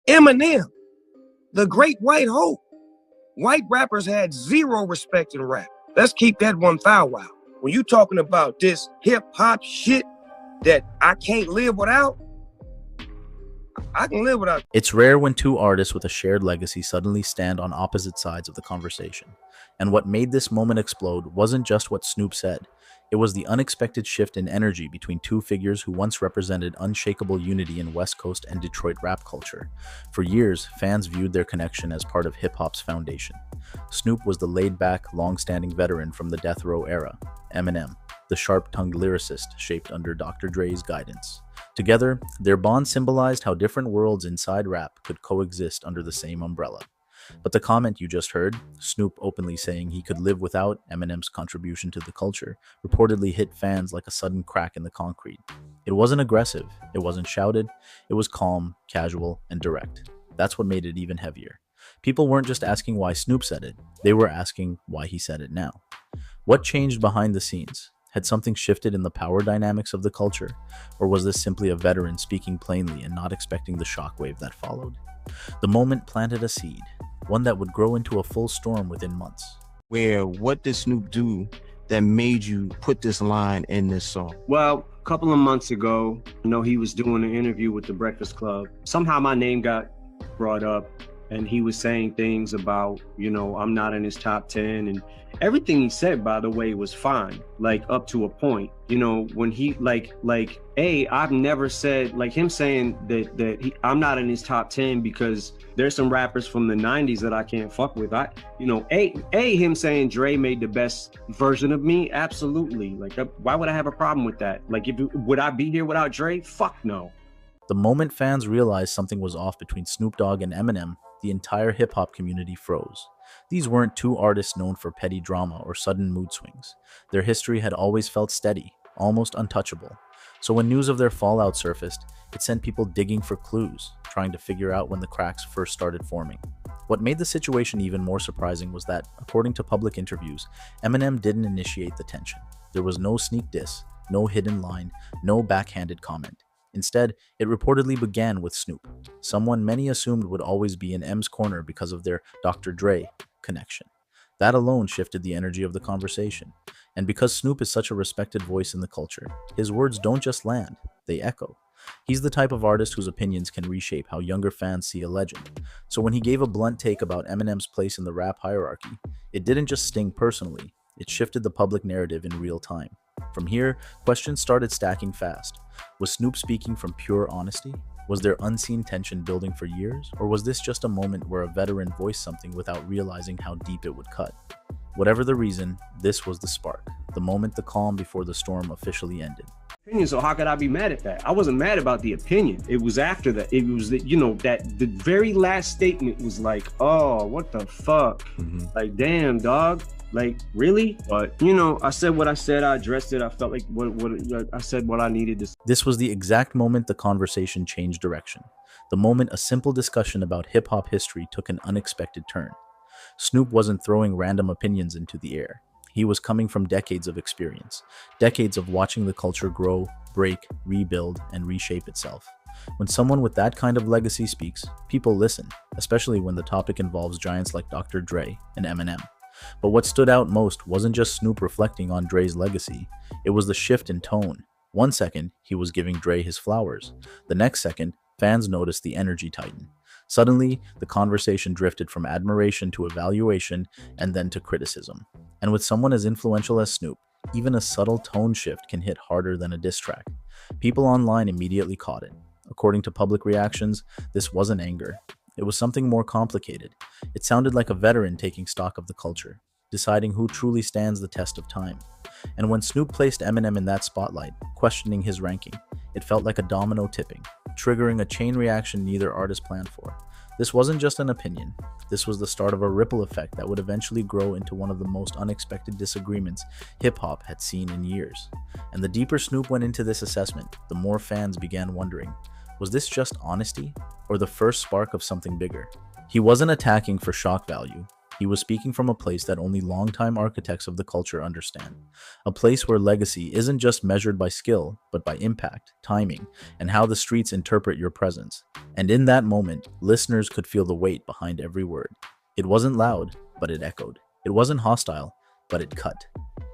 Eminem, the great white hope. White rappers had zero respect in rap. Let's keep that 1,000. When you talking about this hip hop shit that I can't live without, I can live without. It's rare when two artists with a shared legacy suddenly stand on opposite sides of the conversation. And what made this moment explode wasn't just what Snoop said. It was the unexpected shift in energy between two figures who once represented unshakable unity in West Coast and Detroit rap culture. For years, fans viewed their connection as part of hip-hop's foundation. Snoop was the laid-back, long-standing veteran from the death row era. Eminem, the sharp-tongued lyricist shaped under Dr. Dre's guidance. Together, their bond symbolized how different worlds inside rap could coexist under the same umbrella. But the comment you just heard, Snoop openly saying he could live without Eminem's contribution to the culture, reportedly hit fans like a sudden crack in the concrete. It wasn't aggressive, it wasn't shouted, it was calm, casual, and direct. That's what made it even heavier. People weren't just asking why Snoop said it, they were asking why he said it now. What changed behind the scenes? Had something shifted in the power dynamics of the culture? Or was this simply a veteran speaking plainly and not expecting the shockwave that followed? The moment planted a seed, one that would grow into a full storm within months. What did Snoop do that made you put this line in this song? Well, a couple of months ago, he was doing an interview with the Breakfast Club. Somehow my name got brought up and he was saying things about, I'm not in his top 10, and everything he said, by the way, was fine, like up to a point. When he I've never said, like him saying that I'm not in his top 10 because there's some rappers from the 90s that I can't fuck with. Him saying Dre made the best version of me, absolutely. Like, why would I have a problem with that? Like, would I be here without Dre? Fuck no. The moment fans realized something was off between Snoop Dogg and Eminem, the entire hip-hop community froze. These weren't two artists known for petty drama or sudden mood swings. Their history had always felt steady, almost untouchable. So when news of their fallout surfaced, it sent people digging for clues, trying to figure out when the cracks first started forming. What made the situation even more surprising was that, according to public interviews, Eminem didn't initiate the tension. There was no sneak diss, no hidden line, no backhanded comment. Instead, it reportedly began with Snoop, someone many assumed would always be in M's corner because of their Dr. Dre connection. That alone shifted the energy of the conversation. And because Snoop is such a respected voice in the culture, his words don't just land, they echo. He's the type of artist whose opinions can reshape how younger fans see a legend. So when he gave a blunt take about Eminem's place in the rap hierarchy, it didn't just sting personally, it shifted the public narrative in real time. From here, questions started stacking fast. Was Snoop speaking from pure honesty? Was there unseen tension building for years? Or was this just a moment where a veteran voiced something without realizing how deep it would cut? Whatever the reason, this was the spark, the moment the calm before the storm officially ended. So how could I be mad at that? I wasn't mad about the opinion. It was after that. It was that the very last statement was like, oh, what the fuck? Like, damn, dog. Like, really? But, I said what I said. I addressed it. I felt like I said what I needed to say. This was the exact moment the conversation changed direction. The moment a simple discussion about hip-hop history took an unexpected turn. Snoop wasn't throwing random opinions into the air. He was coming from decades of experience, decades of watching the culture grow, break, rebuild, and reshape itself. When someone with that kind of legacy speaks, people listen, especially when the topic involves giants like Dr. Dre and Eminem. But what stood out most wasn't just Snoop reflecting on Dre's legacy, it was the shift in tone. One second, he was giving Dre his flowers. The next second, fans noticed the energy tighten. Suddenly, the conversation drifted from admiration to evaluation and then to criticism. And with someone as influential as Snoop, even a subtle tone shift can hit harder than a diss track. People online immediately caught it. According to public reactions, this wasn't anger. It was something more complicated. It sounded like a veteran taking stock of the culture, deciding who truly stands the test of time. And when Snoop placed Eminem in that spotlight, questioning his ranking, it felt like a domino tipping, triggering a chain reaction neither artist planned for. This wasn't just an opinion. This was the start of a ripple effect that would eventually grow into one of the most unexpected disagreements hip-hop had seen in years. And the deeper Snoop went into this assessment, the more fans began wondering, was this just honesty, or the first spark of something bigger? He wasn't attacking for shock value. He was speaking from a place that only longtime architects of the culture understand. A place where legacy isn't just measured by skill, but by impact, timing, and how the streets interpret your presence. And in that moment, listeners could feel the weight behind every word. It wasn't loud, but it echoed. It wasn't hostile, but it cut.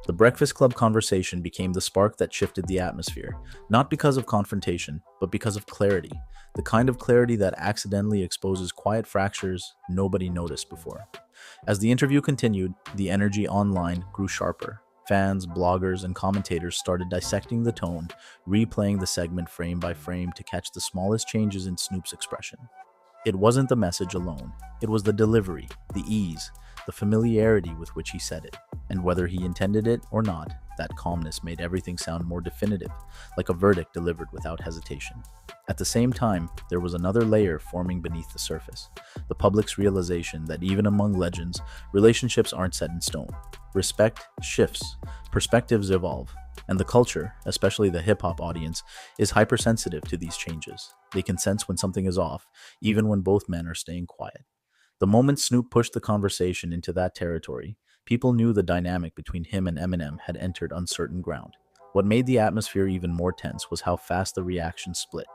The Breakfast Club conversation became the spark that shifted the atmosphere, not because of confrontation, but because of clarity, the kind of clarity that accidentally exposes quiet fractures nobody noticed before. As the interview continued, the energy online grew sharper. Fans, bloggers, and commentators started dissecting the tone, replaying the segment frame by frame to catch the smallest changes in Snoop's expression. It wasn't the message alone, it was the delivery, the ease, the familiarity with which he said it. And whether he intended it or not, that calmness made everything sound more definitive, like a verdict delivered without hesitation. At the same time, there was another layer forming beneath the surface, the public's realization that even among legends, relationships aren't set in stone. Respect shifts, perspectives evolve, and the culture, especially the hip-hop audience, is hypersensitive to these changes. They can sense when something is off, even when both men are staying quiet. The moment Snoop pushed the conversation into that territory, people knew the dynamic between him and Eminem had entered uncertain ground. What made the atmosphere even more tense was how fast the reaction split.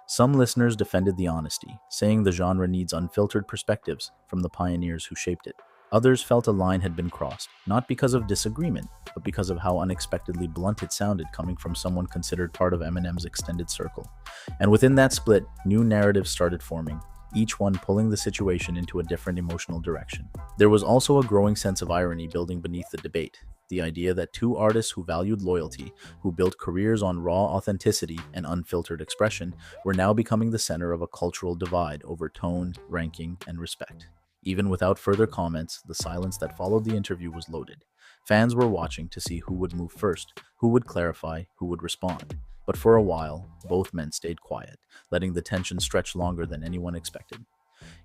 Some listeners defended the honesty, saying the genre needs unfiltered perspectives from the pioneers who shaped it. Others felt a line had been crossed, not because of disagreement, but because of how unexpectedly blunt it sounded coming from someone considered part of Eminem's extended circle. And within that split, new narratives started forming, each one pulling the situation into a different emotional direction. There was also a growing sense of irony building beneath the debate, the idea that two artists who valued loyalty, who built careers on raw authenticity and unfiltered expression, were now becoming the center of a cultural divide over tone, ranking, and respect. Even without further comments, the silence that followed the interview was loaded. Fans were watching to see who would move first, who would clarify, who would respond. But for a while, both men stayed quiet, letting the tension stretch longer than anyone expected.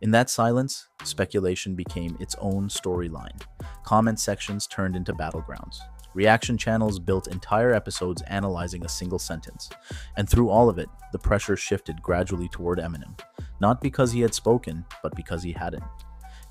In that silence, speculation became its own storyline. Comment sections turned into battlegrounds. Reaction channels built entire episodes analyzing a single sentence. And through all of it, the pressure shifted gradually toward Eminem. Not because he had spoken, but because he hadn't.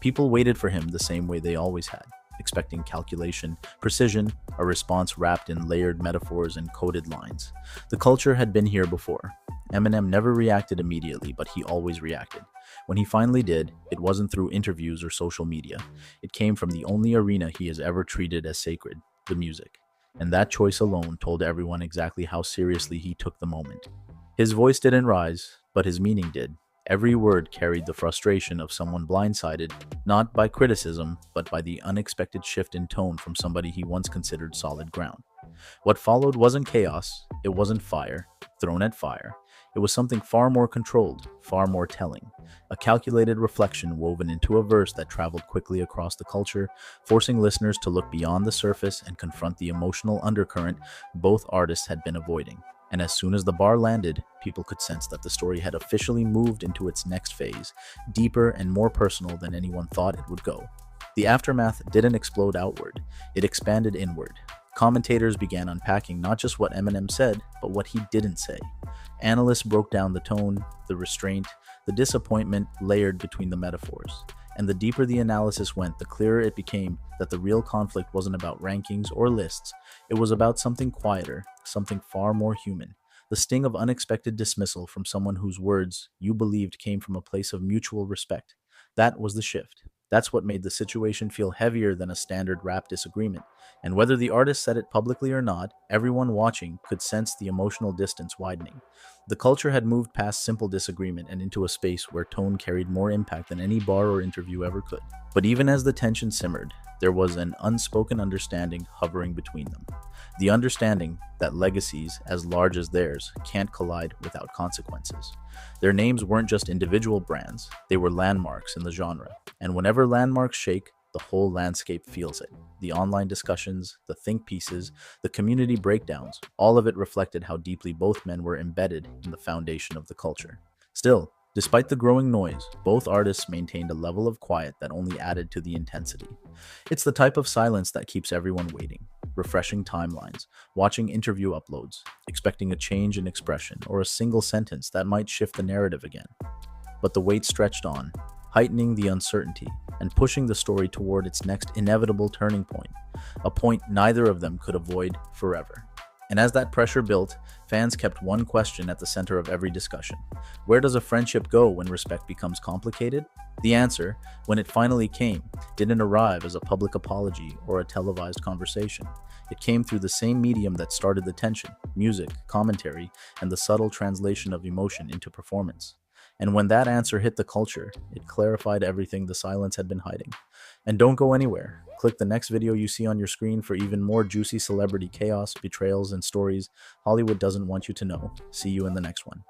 People waited for him the same way they always had, expecting calculation, precision, a response wrapped in layered metaphors and coded lines. The culture had been here before. Eminem never reacted immediately, but he always reacted. When he finally did, it wasn't through interviews or social media. It came from the only arena he has ever treated as sacred, the music. And that choice alone told everyone exactly how seriously he took the moment. His voice didn't rise, but his meaning did. Every word carried the frustration of someone blindsided, not by criticism, but by the unexpected shift in tone from somebody he once considered solid ground. What followed wasn't chaos, it wasn't fire, thrown at fire. It was something far more controlled, far more telling. A calculated reflection woven into a verse that traveled quickly across the culture, forcing listeners to look beyond the surface and confront the emotional undercurrent both artists had been avoiding. And as soon as the bar landed, people could sense that the story had officially moved into its next phase, deeper and more personal than anyone thought it would go. The aftermath didn't explode outward, it expanded inward. Commentators began unpacking not just what Eminem said, but what he didn't say. Analysts broke down the tone, the restraint, the disappointment layered between the metaphors. And the deeper the analysis went, the clearer it became that the real conflict wasn't about rankings or lists. It was about something quieter, something far more human. The sting of unexpected dismissal from someone whose words you believed came from a place of mutual respect. That was the shift. That's what made the situation feel heavier than a standard rap disagreement. And whether the artist said it publicly or not, everyone watching could sense the emotional distance widening. The culture had moved past simple disagreement and into a space where tone carried more impact than any bar or interview ever could. But even as the tension simmered, there was an unspoken understanding hovering between them. The understanding that legacies as large as theirs can't collide without consequences. Their names weren't just individual brands, they were landmarks in the genre. And whenever landmarks shake, the whole landscape feels it. The online discussions, the think pieces, the community breakdowns, all of it reflected how deeply both men were embedded in the foundation of the culture. Still, despite the growing noise, both artists maintained a level of quiet that only added to the intensity. It's the type of silence that keeps everyone waiting, refreshing timelines, watching interview uploads, expecting a change in expression or a single sentence that might shift the narrative again. But the wait stretched on. heightening the uncertainty and pushing the story toward its next inevitable turning point, a point neither of them could avoid forever. And as that pressure built, fans kept one question at the center of every discussion. Where does a friendship go when respect becomes complicated? The answer, when it finally came, didn't arrive as a public apology or a televised conversation. It came through the same medium that started the tension: music, commentary, and the subtle translation of emotion into performance. And when that answer hit the culture, it clarified everything the silence had been hiding. And don't go anywhere. Click the next video you see on your screen for even more juicy celebrity chaos, betrayals, and stories Hollywood doesn't want you to know. See you in the next one.